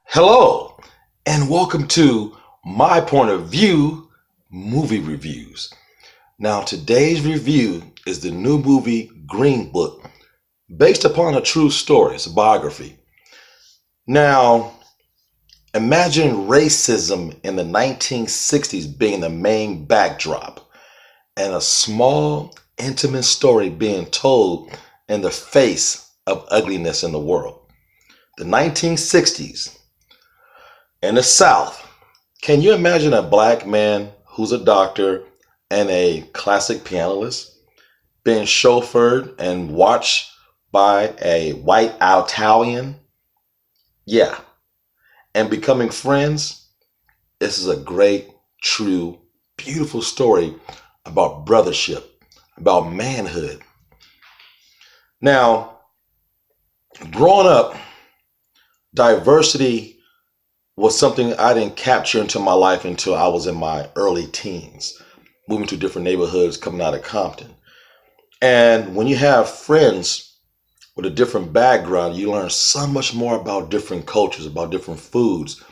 Hello, and welcome to My Point of View Movie Reviews. Now, today's review is the new movie Green Book, based upon a true story. It's a biography. Now, imagine racism in the 1960s being the main backdrop and a small, intimate story being told in the face of ugliness in the world. The 1960s in the South. Can you imagine a black man who's a doctor and a classic pianist being chauffeured and watched by a white Italian? Yeah. And becoming friends? This is a great, true, beautiful story about brothership, about manhood. Now, growing up, diversity was something I didn't capture into my life until I was in my early teens, moving to different neighborhoods, coming out of Compton. And when you have friends with a different background, you learn so much more about different cultures, about different foods,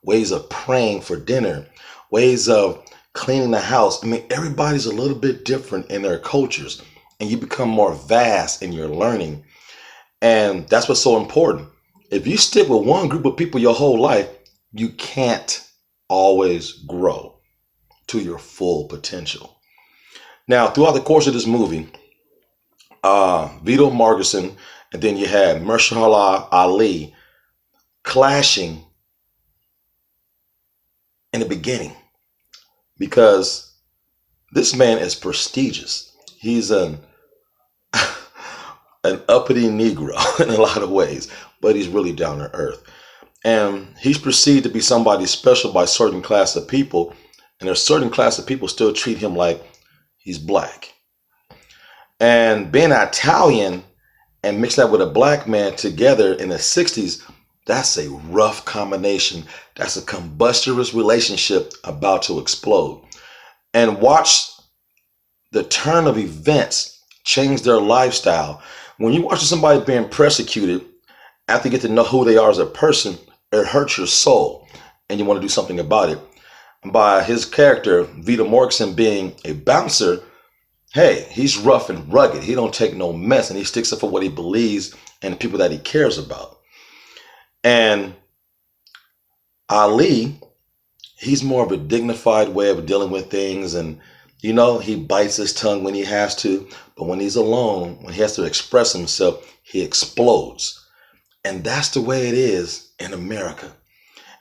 ways of praying for dinner, ways of cleaning the house. I mean, everybody's a little bit different in their cultures, and you become more vast in your learning. And that's what's so important. If you stick with one group of people your whole life, you can't always grow to your full potential. Now, throughout the course of this movie, Vito Margerson and then you had Mahershala Ali clashing in the beginning because this man is prestigious. He's an uppity Negro in a lot of ways, but he's really down to earth. And he's perceived to be somebody special by a certain class of people, and a certain class of people still treat him like he's black. And being Italian and mix that with a black man together in the 60s, that's a rough combination. That's a combustious relationship about to explode. And watch the turn of events change their lifestyle. When you watch somebody being persecuted, after you get to know who they are as a person, it hurts your soul and you want to do something about it. And by his character, Vito Morrison, being a bouncer, hey, he's rough and rugged. He don't take no mess, and he sticks up for what he believes and the people that he cares about. And Ali, he's more of a dignified way of dealing with things, and he bites his tongue when he has to, but when he's alone, when he has to express himself, he explodes. And that's the way it is in America.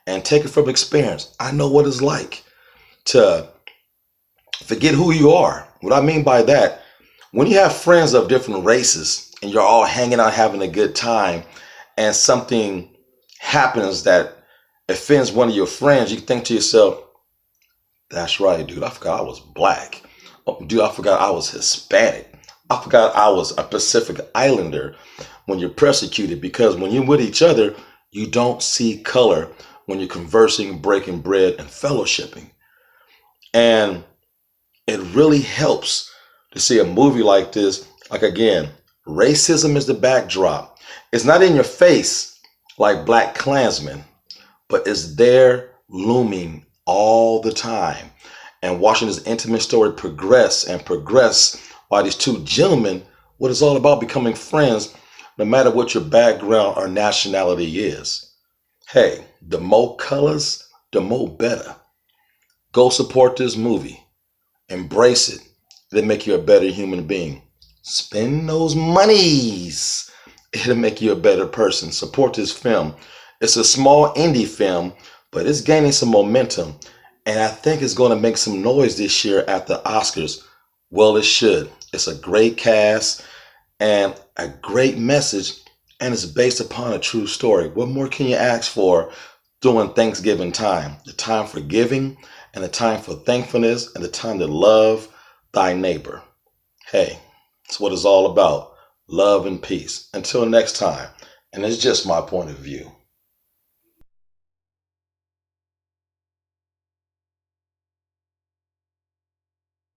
And take it from experience. I know what it's like to forget who you are. What I mean by that, when you have friends of different races and you're all hanging out having a good time and something happens that offends one of your friends, you think to yourself, that's right, dude, I forgot I was black. Oh, dude, I forgot I was Hispanic. I forgot I was a Pacific Islander. When you're persecuted, because when you're with each other, you don't see color when you're conversing, breaking bread, and fellowshipping. And it really helps to see a movie like this. Like, again, racism is the backdrop. It's not in your face like Black Klansman, but it's there looming all the time. And watching this intimate story progress and progress while these two gentlemen, what it's all about, becoming friends, no matter what your background or nationality is. Hey, the more colors, the more better. Go support this movie. Embrace it. It'll make you a better human being. Spend those monies. It'll make you a better person. Support this film. It's a small indie film, but it's gaining some momentum. And I think it's going to make some noise this year at the Oscars. Well, it should. It's a great cast and a great message, and it's based upon a true story. What more can you ask for during Thanksgiving time? The time for giving, and the time for thankfulness, and the time to love thy neighbor. Hey, it's what it's all about. Love and peace. Until next time, and it's just my point of view.